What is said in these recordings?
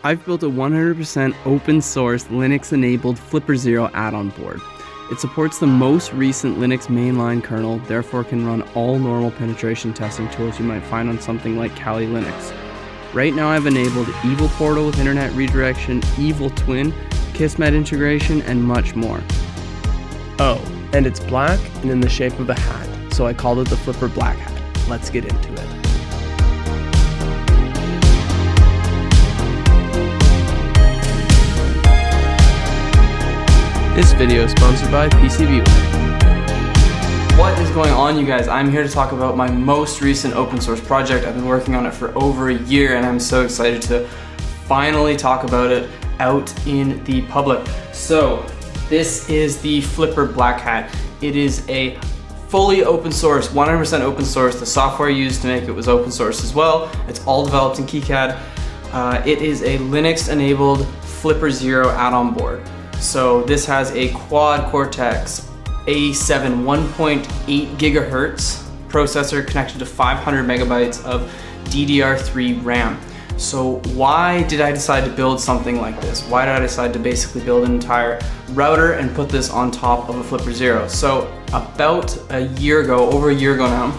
I've built a 100% open source Linux-enabled Flipper add-on board. It supports the most recent Linux mainline kernel, therefore can run all normal penetration testing tools you might find on something like Kali Linux. Right now I've enabled Evil Portal with internet redirection, Evil Twin, Kismet integration, and much more. Oh, and it's black and in the shape of a hat, so I called it the Flipper Blackhat. Let's get into it. This video is sponsored by PCB. What is going on, you guys? I'm here to talk about my most recent open source project. I've been working on it for over a year and I'm so excited to finally talk about it out in the public. So this is the Flipper Blackhat. It is a fully open source, 100% open source. The software used to make it was open source as well. It's all developed in KiCad. It is a Linux-enabled Flipper add-on board. So this has a quad Cortex A7 1.8 gigahertz processor connected to 500 megabytes of DDR3 RAM. So why did I decide to build something like this? Why did I decide to basically build an entire router and put this on top of a Flipper Zero? So about a year ago, over a year ago now,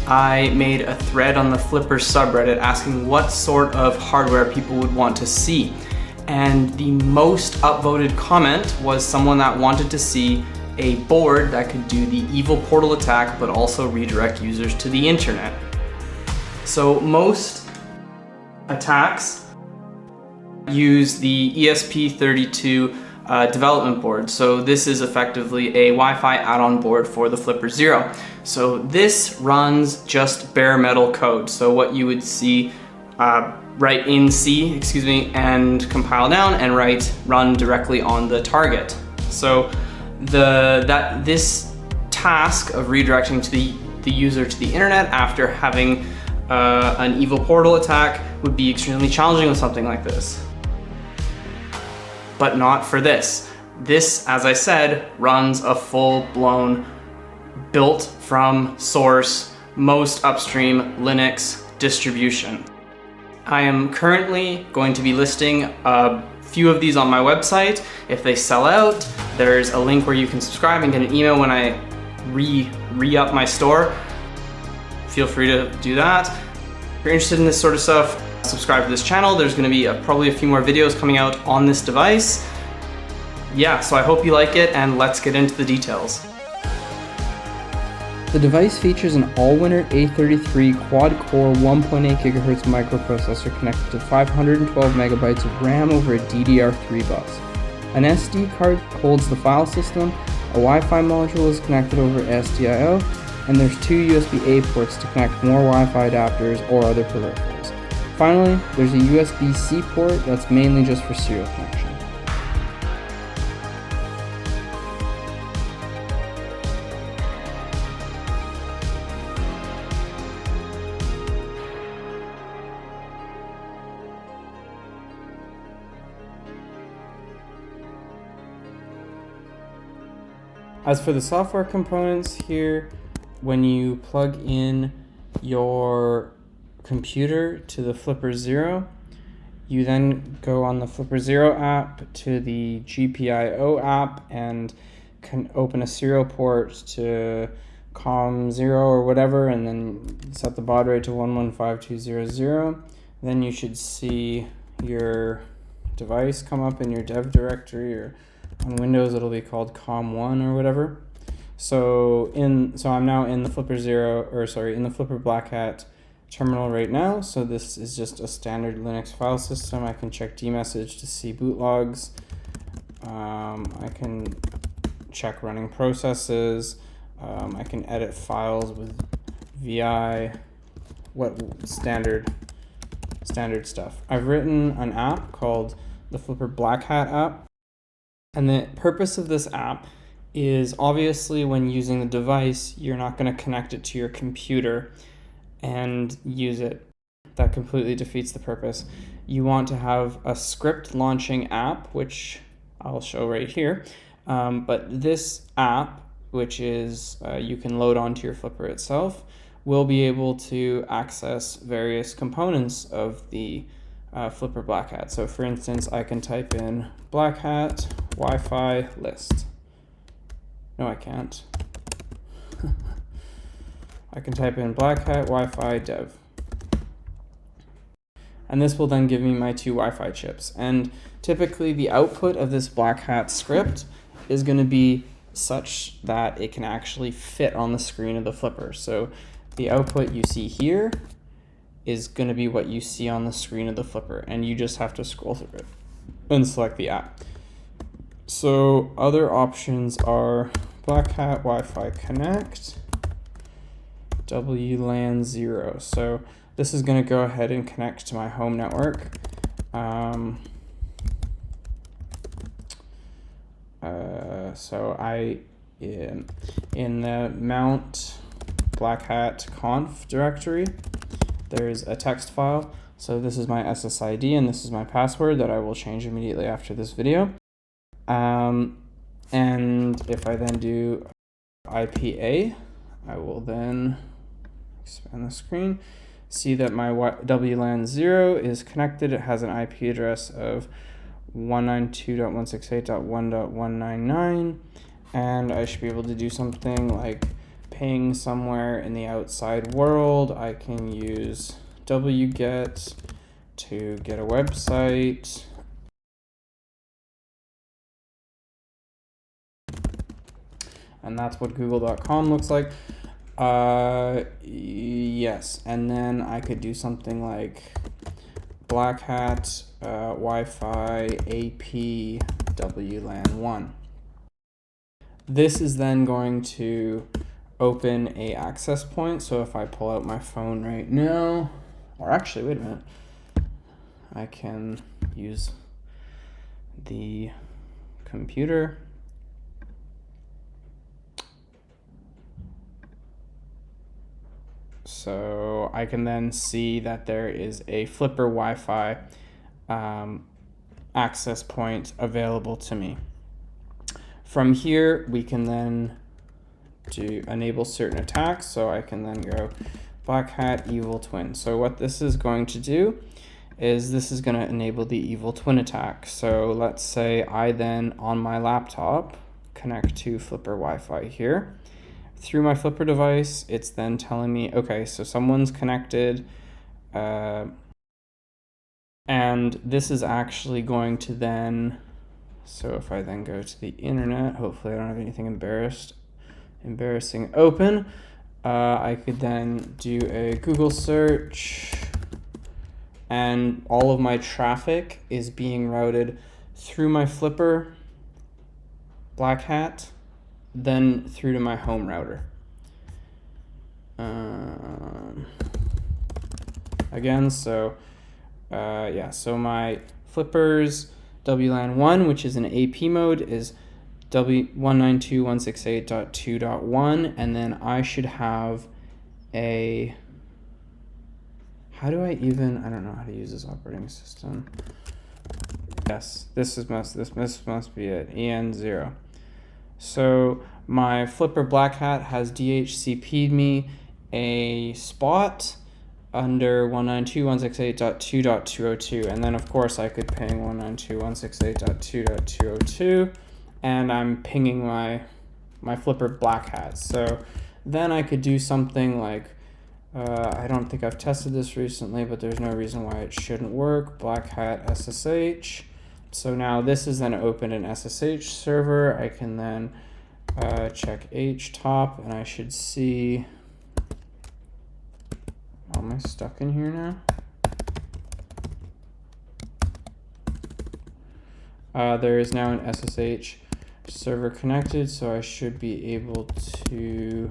I made a thread on the Flipper subreddit asking what sort of hardware people would want to see. And the most upvoted comment was someone that wanted to see a board that could do the Evil Portal attack but also redirect users to the internet. So most attacks use the ESP32 development board. So this is effectively a Wi-Fi add-on board for the Flipper Zero. So this runs just bare metal code. So what you would see write in C, and compile down and run directly on the target. So this task of redirecting to the user to the internet after having an Evil Portal attack would be extremely challenging with something like this. But not for this. This, as I said, runs a full-blown, built from source, most upstream Linux distribution. I am currently going to be listing a few of these on my website. If they sell out, there's a link where you can subscribe and get an email when I re-up my store. Feel free to do that. If you're interested in this sort of stuff, subscribe to this channel. There's going to be probably a few more videos coming out on this device. Yeah, so I hope you like it, and let's get into the details. The device features an all-winner A33 quad-core 1.8 GHz microprocessor connected to 512 megabytes of RAM over a DDR3 bus. An SD card holds the file system, a Wi-Fi module is connected over SDIO, and there's two USB-A ports to connect more Wi-Fi adapters or other peripherals. Finally, there's a USB-C port that's mainly just for serial connection. As for the software components here, when you plug in your computer to the Flipper Zero, you then go on the Flipper Zero app to the GPIO app and can open a serial port to COM0 or whatever, and then set the baud rate to 115200. Then you should see your device come up in your dev directory, or on Windows it'll be called COM1 or whatever. So I'm now in the Flipper in the Flipper Blackhat terminal right now. So this is just a standard Linux file system. I can check dmessage to see boot logs. I can check running processes. I can edit files with VI, standard stuff. I've written an app called the Flipper Blackhat app. And the purpose of this app is, obviously when using the device, you're not going to connect it to your computer and use it. That completely defeats the purpose. You want to have a script launching app, which I'll show right here. But this app, which is you can load onto your Flipper itself, will be able to access various components of the Flipper Blackhat. So for instance, I can type in Blackhat Wi-Fi list. No, I can't. I can type in Blackhat Wi-Fi dev. And this will then give me my 2 Wi-Fi chips. And typically the output of this Blackhat script is going to be such that it can actually fit on the screen of the Flipper. So the output you see here is going to be what you see on the screen of the Flipper, and you just have to scroll through it and select the app. So other options are Blackhat Wi-Fi Connect, WLAN 0. So this is going to go ahead and connect to my home network. So I, in the mount Blackhat conf directory, there's a text file. So this is my SSID and this is my password that I will change immediately after this video. And if I then do IPA, I will then expand the screen, see that my WLAN 0 is connected. It has an IP address of 192.168.1.199, and I should be able to do something like ping somewhere in the outside world. I can use wget to get a website. And that's what google.com looks like. Yes, and then I could do something like Blackhat Wi-Fi AP WLAN 1. This is then going to open a access point. So if I pull out my phone right now, or actually, wait a minute, I can use the computer. So I can then see that there is a Flipper Wi-Fi access point available to me. From here, we can then enable certain attacks. So I can then go Blackhat Evil Twin. So what this is going to do is this is going to enable the Evil Twin attack. So let's say I then, on my laptop, connect to Flipper Wi-Fi here. Through my Flipper device, it's then telling me, okay, so someone's connected, and this is actually going to then, so if I then go to the internet, hopefully I don't have anything embarrassing open, I could then do a Google search, and all of my traffic is being routed through my Flipper Blackhat, then through to my home router. Again, so yeah, so my Flipper's WLAN 1, which is an AP mode, is 192.168.2.1, and then I should have a, how do I even, I don't know how to use this operating system. Yes, this must be it, EN0. So my Flipper Blackhat has DHCP'd me a spot under 192.168.2.202, and then of course I could ping 192.168.2.202, and I'm pinging my Flipper Blackhat. So then I could do something like, I don't think I've tested this recently, but there's no reason why it shouldn't work, Blackhat SSH. So now this is then open an SSH server. I can then check htop, and I should see, am I stuck in here now? There is now an SSH server connected, so I should be able to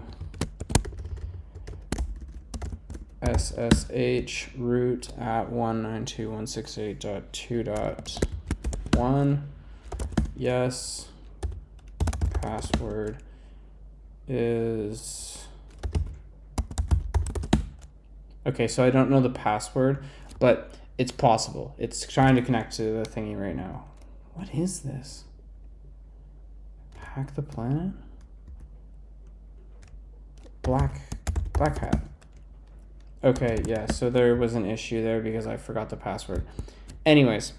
SSH root at 192.168.2.1. Yes. Password is, okay, so I don't know the password, but it's possible. It's trying to connect to the thingy right now. What is this? Hack the planet? Blackhat. Okay, yeah, so there was an issue there because I forgot the password. Anyways.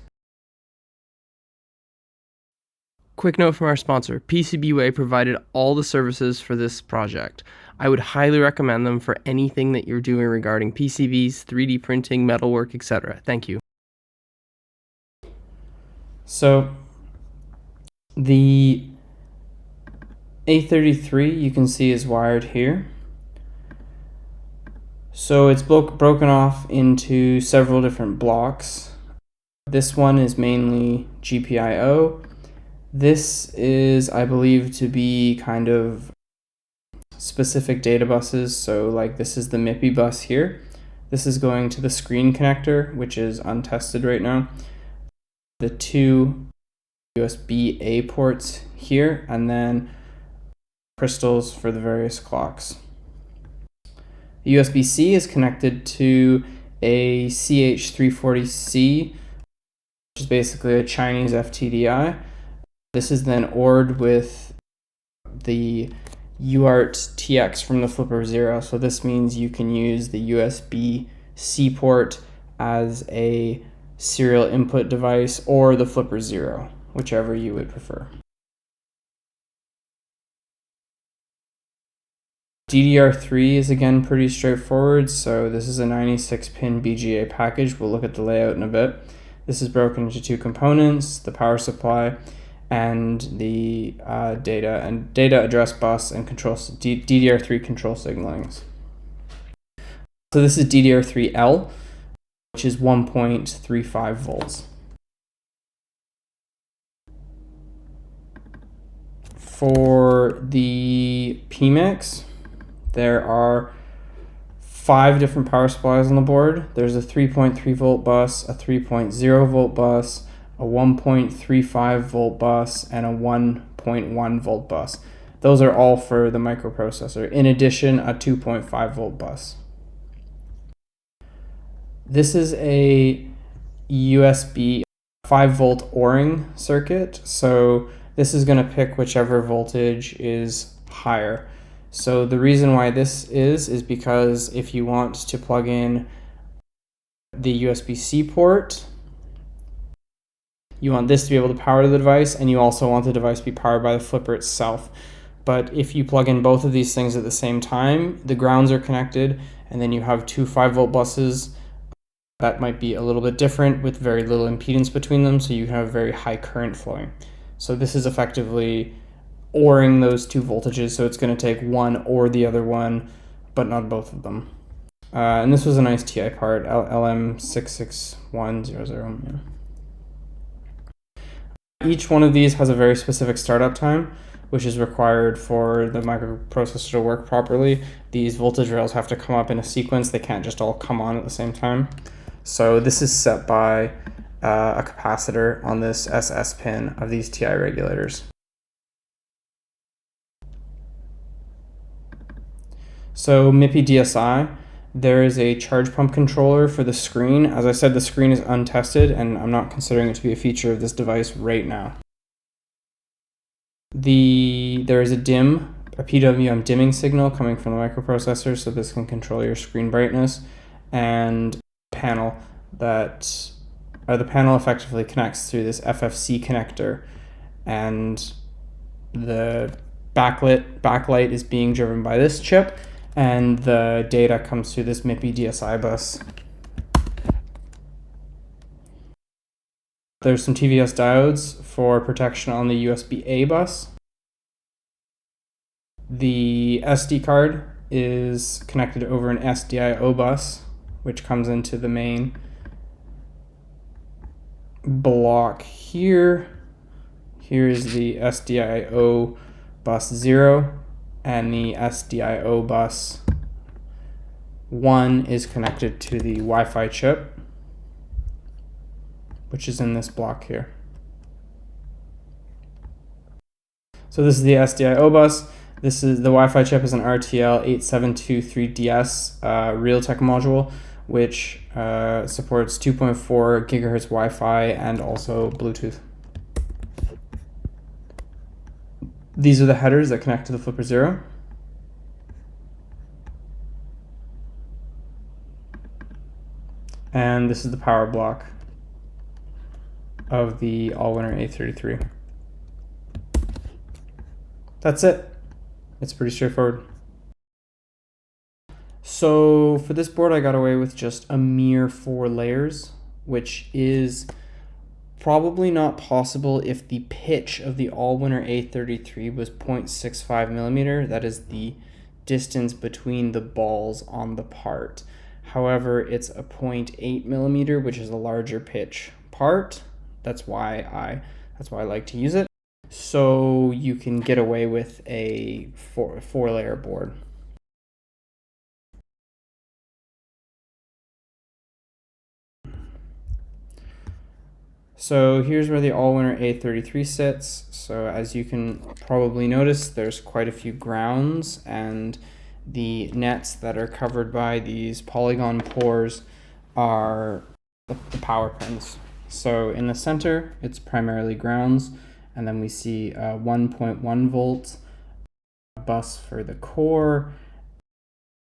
Quick note from our sponsor, PCBWay provided all the services for this project. I would highly recommend them for anything that you're doing regarding PCBs, 3D printing, metalwork, etc. Thank you. So the A33 you can see is wired here. So it's broken off into several different blocks. This one is mainly GPIO. This is, I believe, to be kind of specific data buses. So like this is the MIPI bus here. This is going to the screen connector, which is untested right now. The two USB-A ports here, and then crystals for the various clocks. USB-C is connected to a CH340C, which is basically a Chinese FTDI. This is then ORed with the UART TX from the Flipper Zero. So this means you can use the USB-C port as a serial input device or the Flipper Zero, whichever you would prefer. DDR3 is again pretty straightforward. So this is a 96-pin BGA package. We'll look at the layout in a bit. This is broken into two components, the power supply and the data address bus and DDR3 control signalings. So this is DDR3L, which is 1.35 volts. For the PMICs, there are 5 different power supplies on the board. There's a 3.3 volt bus, a 3.0 volt bus, a 1.35 volt bus, and a 1.1 volt bus. Those are all for the microprocessor. In addition, a 2.5 volt bus. This is a USB 5 volt OR-ing circuit. So this is going to pick whichever voltage is higher. So the reason why this is because if you want to plug in the USB-C port, you want this to be able to power the device, and you also want the device to be powered by the flipper itself. But if you plug in both of these things at the same time, the grounds are connected, and then you have two 5 volt buses that might be a little bit different with very little impedance between them, so you have very high current flowing. So this is effectively ORing those two voltages, so it's going to take one or the other one, but not both of them. And this was a nice TI part, LM66100. Yeah. Each one of these has a very specific startup time, which is required for the microprocessor to work properly. These voltage rails have to come up in a sequence. They can't just all come on at the same time. So this is set by a capacitor on this SS pin of these TI regulators. So MIPI DSI, there is a charge pump controller for the screen. As I said, the screen is untested, and I'm not considering it to be a feature of this device right now. There is a PWM dimming signal coming from the microprocessor, so this can control your screen brightness, and panel the panel effectively connects through this FFC connector, and the backlight is being driven by this chip, and the data comes through this MIPI DSI bus. There's some TVS diodes for protection on the USB-A bus. The SD card is connected over an SDIO bus, which comes into the main block here. Here's the SDIO bus 0, and the SDIO bus 1 is connected to the Wi-Fi chip, which is in this block here. So this is the SDIO bus. This is the Wi-Fi chip is an RTL8723DS Realtek module, which supports 2.4 gigahertz Wi-Fi and also Bluetooth. These are the headers that connect to the Flipper Zero. and this is the power block of the Allwinner A33. That's it. It's pretty straightforward. So for this board, I got away with just a mere 4 layers, which is probably not possible if the pitch of the Allwinner A33 was 0.65 millimeter. That is the distance between the balls on the part. However, it's a 0.8 millimeter, which is a larger pitch part. That's why I like to use it. So you can get away with a four layer board. So here's where the Allwinner A33 sits. So as you can probably notice, there's quite a few grounds, and the nets that are covered by these polygon pores are the power pins. So in the center, it's primarily grounds, and then we see a 1.1 volt bus for the core.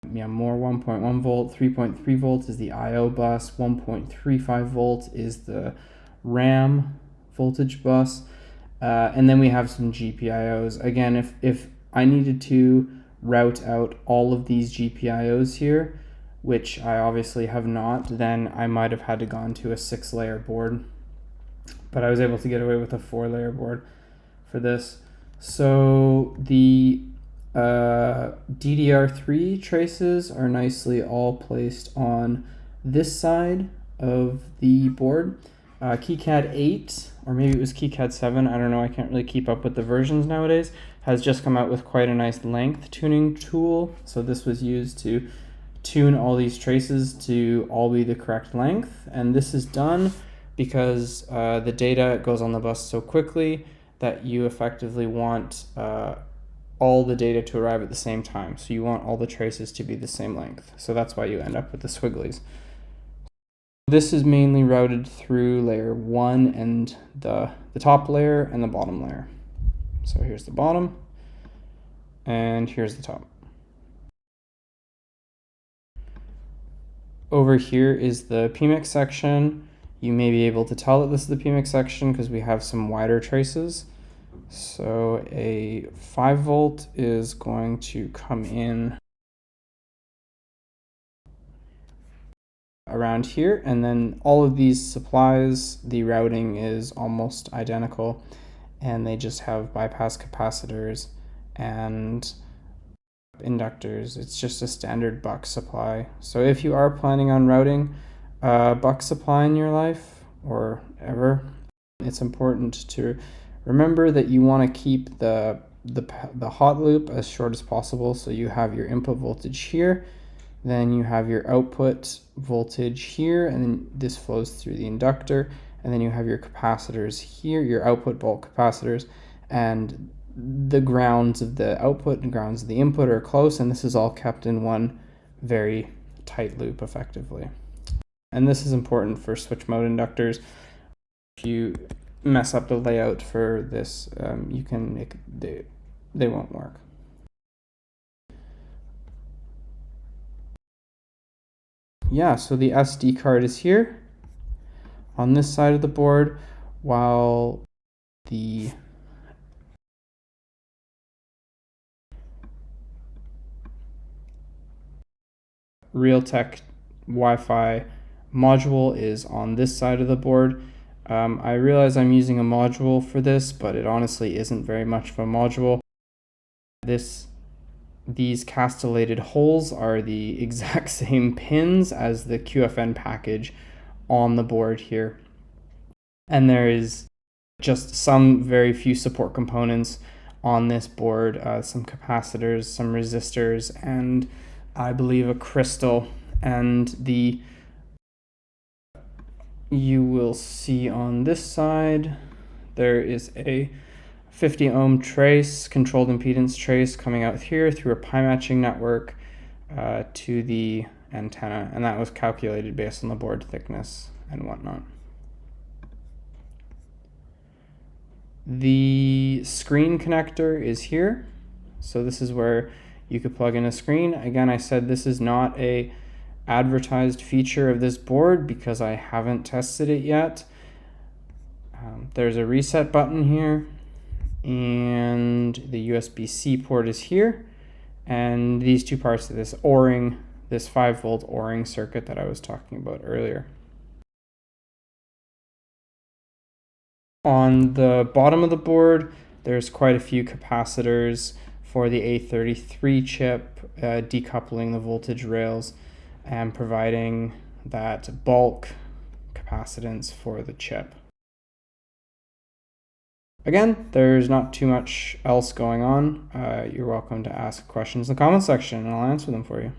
More 1.1 volt, 3.3 volts is the I/O bus, 1.35 volt is the RAM voltage bus, and then we have some GPIOs. Again, if I needed to route out all of these GPIOs here, which I obviously have not, then I might have had to gone to a 6-layer board, but I was able to get away with a 4-layer board for this. So the DDR3 traces are nicely all placed on this side of the board. KeyCAD 8, or maybe it was KeyCAD 7, I don't know, I can't really keep up with the versions nowadays, has just come out with quite a nice length tuning tool. So this was used to tune all these traces to all be the correct length, and this is done because the data goes on the bus so quickly that you effectively want all the data to arrive at the same time. So you want all the traces to be the same length. So that's why you end up with the swigglies. This is mainly routed through layer 1 and the top layer and the bottom layer. So here's the bottom, and here's the top. Over here is the PMIC section. You may be able to tell that this is the PMIC section because we have some wider traces. So a 5 volt is going to come in around here, and then all of these supplies, the routing is almost identical, and they just have bypass capacitors and inductors. It's just a standard buck supply. So if you are planning on routing a buck supply in your life or ever, it's important to remember that you want to keep the hot loop as short as possible. So you have your input voltage here, then you have your output voltage here, and then this flows through the inductor, and then you have your capacitors here, your output bulk capacitors, and the grounds of the output and grounds of the input are close, and this is all kept in one very tight loop effectively. And this is important for switch mode inductors. If you mess up the layout for this, they won't work. Yeah, so the SD card is here on this side of the board, while the Realtek Wi-Fi module is on this side of the board. I realize I'm using a module for this, but it honestly isn't very much of a module. These castellated holes are the exact same pins as the QFN package on the board here. And there is just some very few support components on this board, some capacitors, some resistors, and I believe a crystal. And you will see on this side, there is a 50 ohm trace, controlled impedance trace coming out here through a pi matching network to the antenna, and that was calculated based on the board thickness and whatnot. The screen connector is here, so this is where you could plug in a screen. Again, I said this is not a advertised feature of this board because I haven't tested it yet. There's a reset button here, and the USB-C port is here, and these two parts of this O-ring, this 5-volt O-ring circuit that I was talking about earlier. On the bottom of the board, there's quite a few capacitors for the A33 chip, decoupling the voltage rails and providing that bulk capacitance for the chip. Again, there's not too much else going on. You're welcome to ask questions in the comment section and I'll answer them for you.